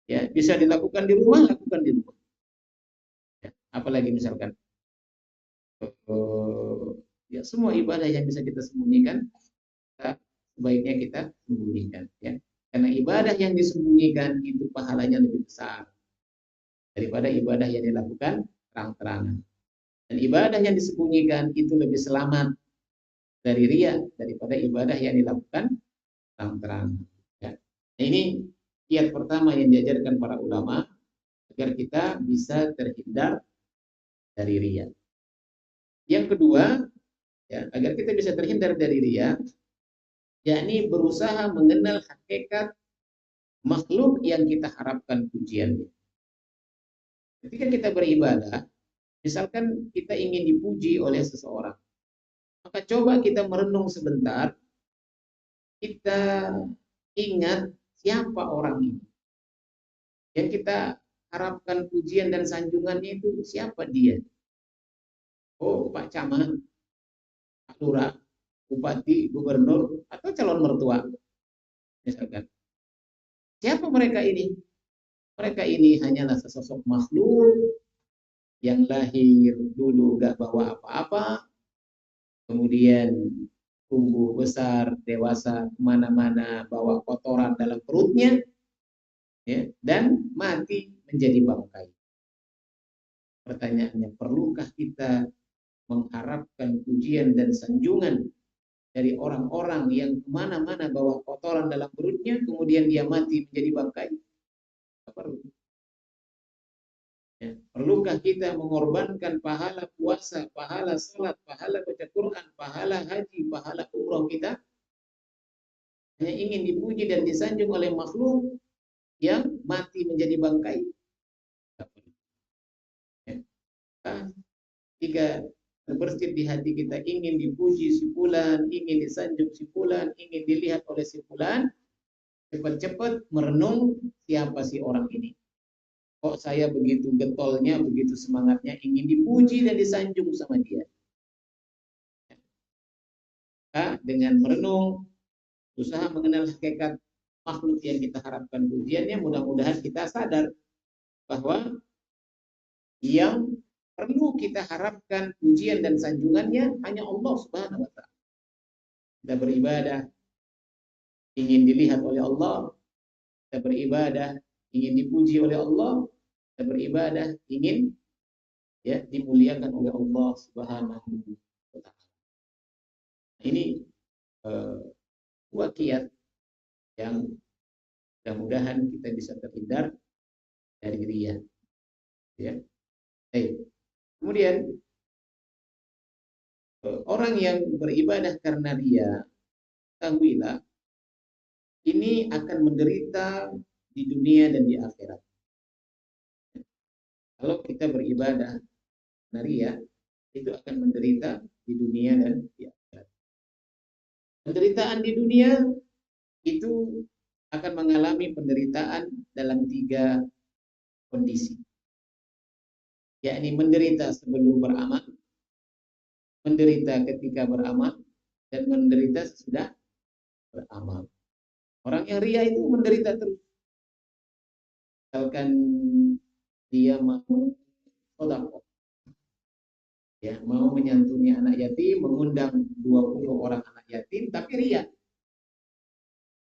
ya, bisa dilakukan di rumah, lakukan di rumah. Ya, apalagi misalkan ya, semua ibadah yang bisa kita sembunyikan, sebaiknya kita sembunyikan, ya. Karena ibadah yang disembunyikan itu pahalanya lebih besar daripada ibadah yang dilakukan terang-terangan. Dan ibadah yang disembunyikan itu lebih selamat dari riya daripada ibadah yang dilakukan terang-terangan. Ya. Nah, ini kiat pertama yang diajarkan para ulama agar kita bisa terhindar dari riya. Yang kedua, ya, agar kita bisa terhindar dari riya, yakni berusaha mengenal hakikat makhluk yang kita harapkan pujiannya. Ketika kita beribadah, misalkan kita ingin dipuji oleh seseorang, Maka coba kita merenung sebentar, kita ingat siapa orang ini. Yang kita harapkan pujian dan sanjungannya itu siapa dia? Oh, Pak Camat, Pak Lurah, Bupati, Gubernur, atau calon mertua, misalkan. Siapa mereka ini? Mereka ini hanyalah sesosok makhluk yang lahir dulu gak bawa apa-apa, kemudian tumbuh besar, dewasa, kemana-mana, bawa kotoran dalam perutnya, ya, dan mati menjadi bangkai. Pertanyaannya, perlukah kita mengharapkan pujian dan sanjungan dari orang-orang yang kemana-mana bawa kotoran dalam perutnya, kemudian dia mati menjadi bangkai? Tidak perlu. Ya. Perlukah kita mengorbankan pahala puasa, pahala salat, pahala baca Quran, pahala haji, pahala umroh kita hanya ingin dipuji dan disanjung oleh makhluk yang mati menjadi bangkai? Ya. Jika terbersit di hati kita ingin dipuji si fulan, ingin disanjung si fulan, ingin dilihat oleh si fulan, cepat-cepat merenung siapa si orang ini. Kok saya begitu getolnya, begitu semangatnya ingin dipuji dan disanjung sama dia. Dengan merenung, usaha mengenal hakikat makhluk yang kita harapkan pujiannya, mudah-mudahan kita sadar bahwa yang perlu kita harapkan pujian dan sanjungannya hanya Allah Subhanahu wa Ta'ala. Kita beribadah ingin dilihat oleh Allah, kita beribadah ingin dipuji oleh Allah, kita beribadah ingin dimuliakan oleh Allah Subhanahu wa Ta'ala. Ini dua kiat yang mudah-mudahan kita bisa terhindar dari riya. Ya. Kemudian orang yang beribadah karena riya, ketahuilah ini akan menderita di dunia dan di akhirat. Kalau kita beribadah karena riya, itu akan menderita di dunia dan di akhirat. Penderitaan di dunia itu akan mengalami penderitaan dalam 3 kondisi. Yakni menderita sebelum beramal, menderita ketika beramal, dan menderita sesudah beramal. Orang yang riya itu menderita terus. Misalkan dia mau sedekah, ya, mau menyantuni anak yatim, mengundang 20 orang anak yatim, tapi riya.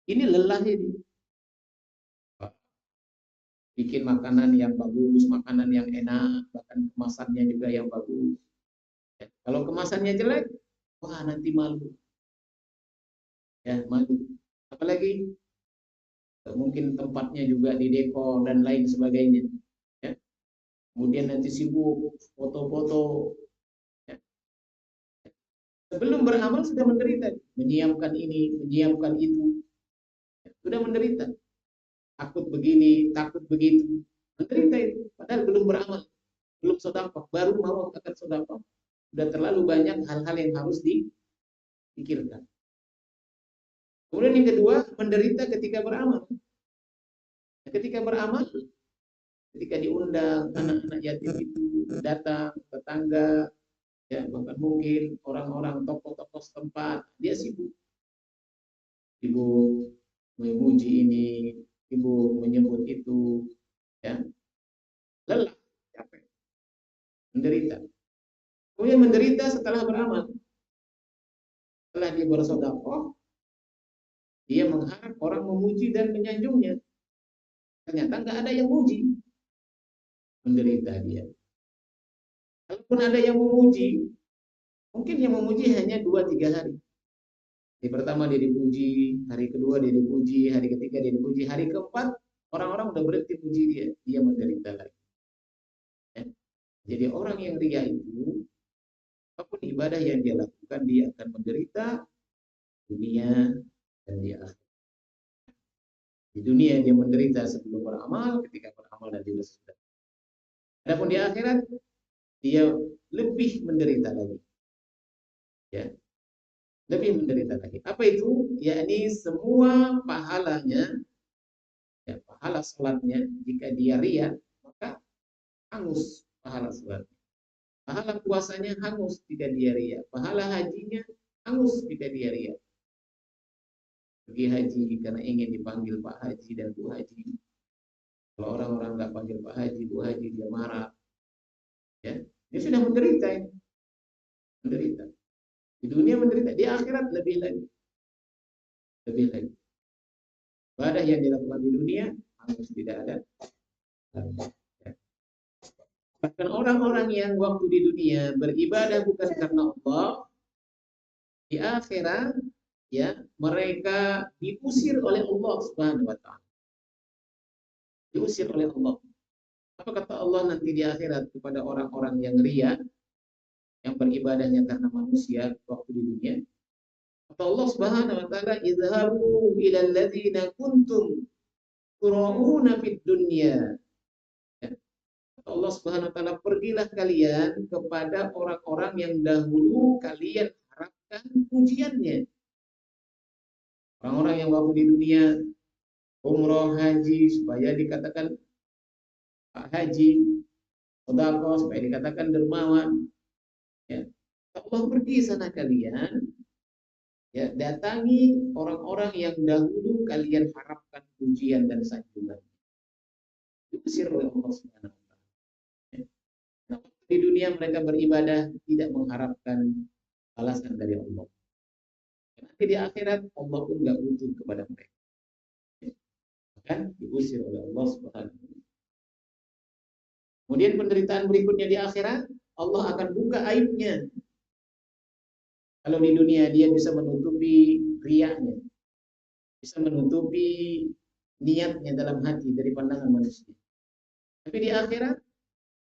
Ini lelah ini. Bikin makanan yang bagus, makanan yang enak, bahkan kemasannya juga yang bagus. Ya, kalau kemasannya jelek, wah nanti malu. Ya, malu. Apalagi mungkin tempatnya juga didekor dan lain sebagainya. Ya. Kemudian nanti sibuk foto-foto. Ya. Sebelum beramal sudah menderita, menyiapkan ini, menyiapkan itu. Ya, sudah menderita. Takut begini, takut begitu. Menderita itu, padahal belum beramal. Belum sedekah, baru mau akan sedekah. Sudah terlalu banyak hal-hal yang harus dipikirkan. Kemudian yang kedua, menderita ketika beramal. Ketika beramal, ketika diundang anak-anak yatim itu datang, tetangga, ya bahkan mungkin orang-orang tokoh-tokoh setempat, dia sibuk memuji ini, sibuk menyebut itu, ya lelah, capek, menderita. Kemudian menderita setelah beramal. Setelah dia bersedekah, dia mengharap orang memuji dan menyanjungnya. Ternyata nggak ada yang muji, menderita dia. Kalaupun ada yang memuji, mungkin yang memuji hanya 2-3 hari. Hari pertama dia dipuji, hari kedua dia dipuji, hari ketiga dia dipuji, hari keempat orang-orang udah berhenti puji dia menderita lagi. Ya. Jadi orang yang riya itu, apapun ibadah yang dia lakukan, dia akan menderita dunia dan di akhirat. Di dunia dia menderita sebelum beramal, ketika beramal dan juga sesudah. Adapun di akhirat dia lebih menderita lagi. Ya. lebih menderita lagi. Apa itu? Yakni semua pahalanya, ya, pahala sholatnya jika dia ria, maka hangus pahala sholatnya. Pahala puasanya hangus jika dia ria. Pahala hajinya hangus jika dia ria. Pergi haji karena ingin dipanggil Pak Haji dan Bu Haji. Kalau orang-orang nggak panggil Pak Haji, Bu Haji, dia marah. Ya, dia sudah menderita, ya. Menderita. Di dunia menderita, di akhirat lebih lagi, lebih lagi. Ibadah yang dilakukan di dunia harus tidak ada. Ya. Bahkan orang-orang yang waktu di dunia beribadah bukan karena Allah, di akhirat, ya, mereka diusir oleh Allah Subhanahu wa taala. Diusir oleh Allah. Apa kata Allah nanti di akhirat kepada orang-orang yang ria, yang beribadahnya karena manusia waktu di dunia? Kata Allah Subhanahu wa taala, "Idhabu ila alladziina kuntum turauna fid dunya." Ya. Kata Allah Subhanahu wa taala, pergilah kalian kepada orang-orang yang dahulu kalian harapkan pujiannya. Orang-orang yang waktu di dunia umroh, haji supaya dikatakan Pak Haji, sedekah supaya dikatakan dermawan. Ya. Allah, pergi sana kalian, ya, datangi orang-orang yang dahulu kalian harapkan pujian dan sanjungan. Diusir oleh Allah Subhanahu wa taala. Ya. Nah, di dunia mereka beribadah tidak mengharapkan balasan dari Allah. Nanti di akhirat Allah pun nggak butuh kepada mereka. Ya. Bahkan diusir oleh Allah Subhanahu wa taala. Kemudian penderitaan berikutnya di akhirat, Allah akan buka aibnya. Kalau di dunia dia bisa menutupi riyanya, bisa menutupi niatnya dalam hati dari pandangan manusia. Tapi di akhirat,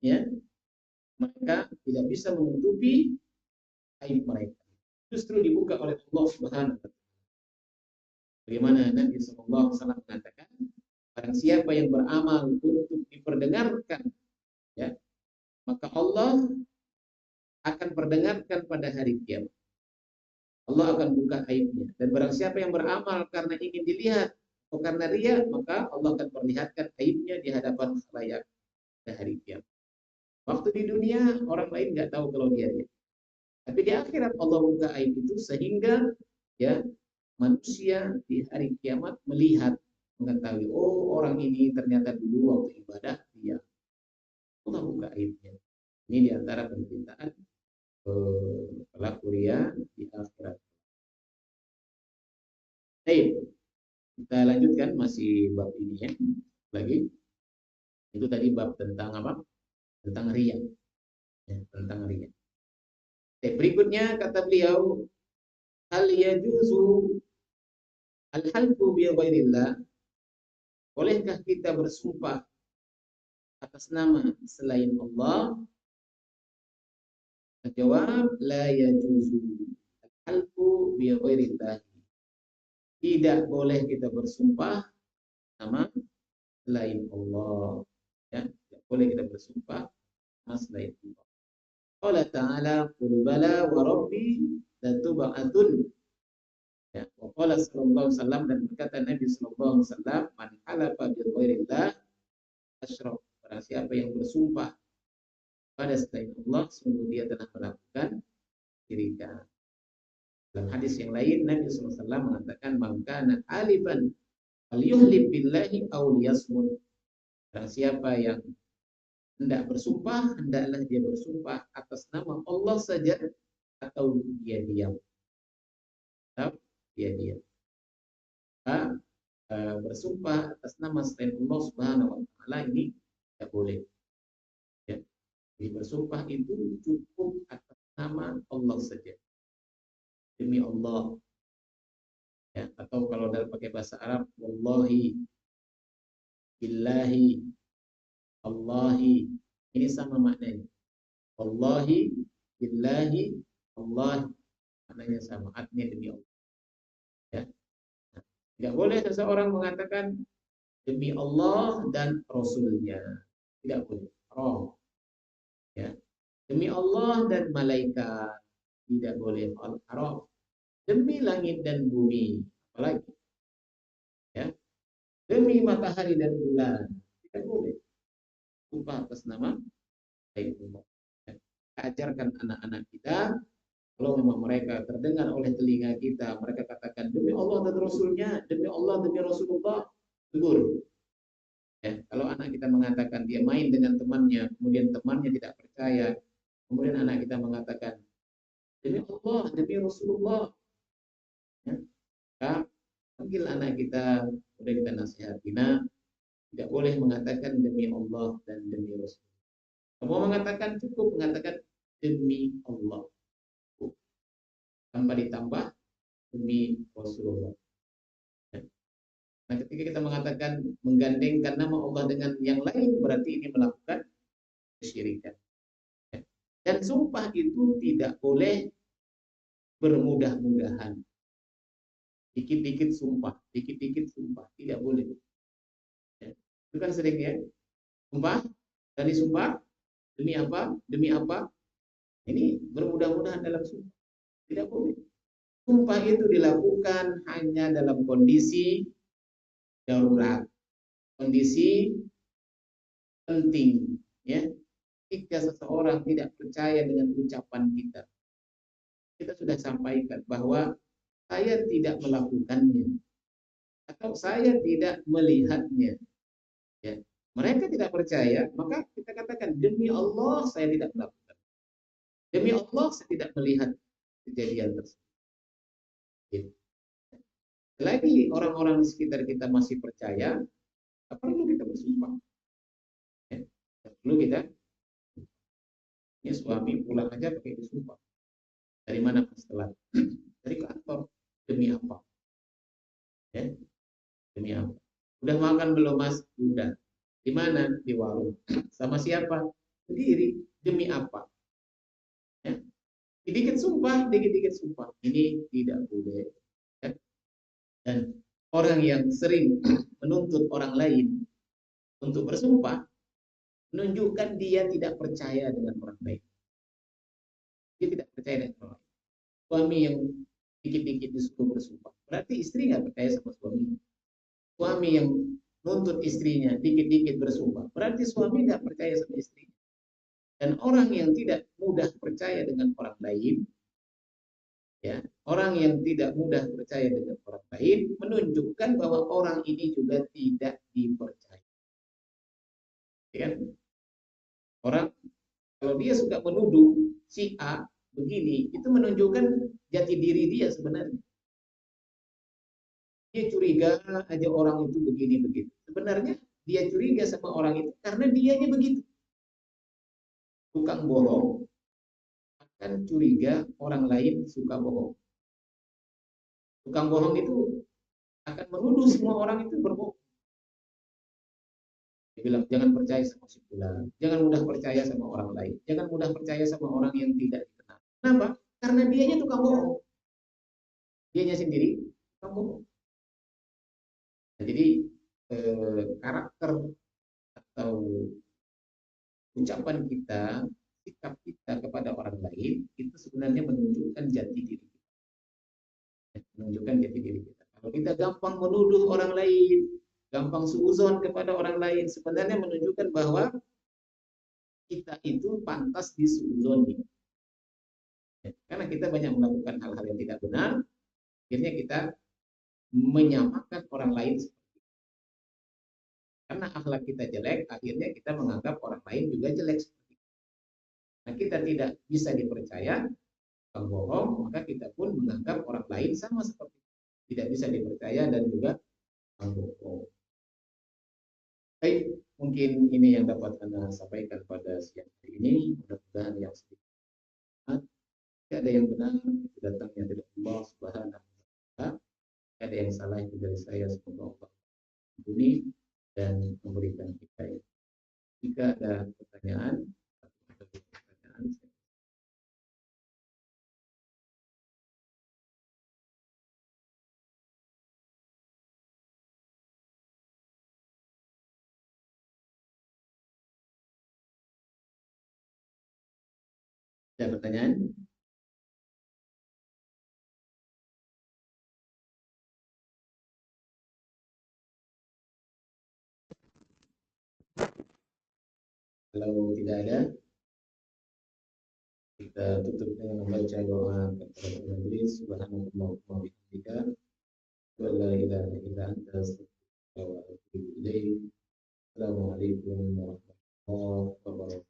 ya, mereka tidak bisa menutupi aib mereka. Justru dibuka oleh Allah Subhanahu wa taala. Bagaimana Nabi sallallahu alaihi wasallam mengatakan, barang siapa yang beramal untuk diperdengarkan, ya, maka Allah akan perdengarkan pada hari kiamat. Allah akan buka aibnya. Dan barang siapa yang beramal karena ingin dilihat atau karena ria, maka Allah akan perlihatkan aibnya di hadapan khalayak pada hari kiamat. Waktu di dunia orang lain nggak tahu kalau dia ria. Tapi di akhirat Allah buka aib itu sehingga, ya, manusia di hari kiamat melihat, mengetahui, oh, orang ini ternyata dulu waktu ibadah dia. Allah buka aibnya. Ini diantara penderitaan pelaku ria di akhirat. Baik, kita lanjutkan masih bab ini, ya. Lagi itu tadi bab tentang apa? Tentang ria, ya, tentang ria. Berikutnya kata beliau, hal yajuzu al-halfu bi ghairillah. Bolehkah kita bersumpah atas nama selain Allah? Jawab, la yajuzu al-halfu bi ghairillah. Tidak boleh kita bersumpah nama selain Allah. Ya, tidak boleh kita bersumpah nama selain Allah. Allah Ta'ala, qul bala wa rabbi latub'atun. Ya, wa qala sallallahu alaihi wasallam, dan berkata Nabi sallallahu alaihi wasallam, man halafa bi ghairillah asyrak. Barang siapa yang bersumpah pada selain Allah, sungguh dia telah melakukan syirikan. Dalam hadis yang lain Nabi sallallahu alaihi wasallam mengatakan, man kana halifan falyuhlib billahi aw liyasmut. Barang siapa yang hendak bersumpah, hendaklah dia bersumpah atas nama Allah saja atau dia diam. Atau dia diam. Maka bersumpah atas nama selain Allah Subhanahu wa taala ini tidak boleh. Ya. Jadi bersumpah itu cukup atas nama Allah saja. Demi Allah. Ya, atau kalau dalam pakai bahasa Arab, wallahi, billahi, Allahi. Ini sama maknanya. Wallahi, billahi, Allah. Maknanya sama, artinya demi Allah. Ya. Nah, tidak boleh seseorang mengatakan demi Allah dan Rasulnya. Tidak boleh. Haram. Ya. Demi Allah dan malaikat. Tidak boleh. Haram. demi langit dan bumi, apalagi ya, demi matahari dan bulan, tidak boleh sumpah atas nama selain Allah. Ya. Ajarkan anak-anak kita, kalau memang mereka terdengar oleh telinga kita, mereka katakan demi Allah dan Rasulnya, demi Allah demi Rasulullah, tegur. Ya, kalau anak kita mengatakan dia main dengan temannya, kemudian temannya tidak percaya, kemudian anak kita mengatakan demi Allah, demi Rasulullah, ya, maka panggil anak kita, kemudian kita nasihati, nah, tidak boleh mengatakan demi Allah dan demi Rasul. Kamu mengatakan cukup mengatakan demi Allah, tanpa ditambah demi Rasulullah. Ya. Nah, ketika kita mengatakan menggandengkan nama Allah dengan yang lain, berarti ini melakukan kesyirikan. Ya. Dan sumpah itu tidak boleh bermudah-mudahan. Dikit-dikit sumpah, tidak boleh. Ya. Itu kan sering ya, sumpah, dari sumpah, demi apa, demi apa, ini bermudah-mudahan dalam sumpah, tidak boleh. Sumpah itu dilakukan hanya dalam kondisi darurat, kondisi penting, ya. Jika seseorang tidak percaya dengan ucapan kita, kita sudah sampaikan bahwa saya tidak melakukannya atau saya tidak melihatnya, ya. Mereka tidak percaya, maka kita katakan demi Allah saya tidak melakukan, demi Allah saya tidak melihat kejadian tersebut. Gitu. Selagi orang-orang di sekitar kita masih percaya, tak perlu kita bersumpah. Ya. Tak perlu kita, ini suami pulang aja pakai disumpah. Dari mana setelah? Dari kantor. Demi apa? Ya. Demi apa? Udah makan belum mas? Udah. Di mana? Di warung. Sama siapa? Sendiri. Demi apa? Ya. Dikit-dikit sumpah, dikit-dikit sumpah. Ini tidak boleh. Ya. Dan orang yang sering menuntut orang lain untuk bersumpah, menunjukkan dia tidak percaya dengan orang lain. Dia tidak percaya dengan orang lain. Suami yang dikit-dikit disuruh bersumpah, berarti istri nggak percaya sama suami. Suami yang nuntut istrinya dikit-dikit bersumpah, berarti suami nggak percaya sama istrinya. Dan orang yang tidak mudah percaya dengan orang lain, ya, orang yang tidak mudah percaya dengan orang lain, menunjukkan bahwa orang ini juga tidak dipercaya. Ya. Orang kalau dia suka menuduh si A begini, itu menunjukkan jati diri dia sebenarnya. Dia curiga aja orang itu begini-begitu. Sebenarnya dia curiga sama orang itu karena dianya begitu. Tukang bohong akan curiga orang lain suka bohong. Tukang bohong itu akan menuduh semua orang itu berbohong. Dia bilang jangan percaya sama si fulan, jangan mudah percaya sama orang lain, jangan mudah percaya sama orang yang tidak dikenal. Kenapa? Karena dianya tukang bohong. Dianya sendiri tukang bohong. Nah, jadi karakter atau ucapan kita, sikap kita kepada orang lain itu sebenarnya menunjukkan jati diri kita. Menunjukkan jati diri kita. Kalau kita gampang menuduh orang lain, gampang suuzon kepada orang lain, sebenarnya menunjukkan bahwa kita itu pantas disuuzoni. Karena kita banyak melakukan hal-hal yang tidak benar, akhirnya kita menyamakan orang lain. Karena akhlak kita jelek, akhirnya kita menganggap orang lain juga jelek. Nah, kita tidak bisa dipercaya, bohong, maka kita pun menganggap orang lain sama seperti tidak bisa dipercaya dan juga bohong. Baik, mungkin ini yang dapat Anda sampaikan pada siang hari ini. Mudah-mudahan yang sedikit ada yang benar itu datangnya dari Allah Subhanahu wa taala. Ada yang salah itu dari saya, semoga Allah ampuni dan memberikan hidayah. Jika ada pertanyaan, ada pertanyaan? Kalau tidak ada, kita tutup dengan membaca doa kepada majelis. Subhanallah wa bihamdika, wa la ilaha illa anta, astaghfiruka wa atubu ilaik. Assalamualaikum warahmatullahi wabarakatuh.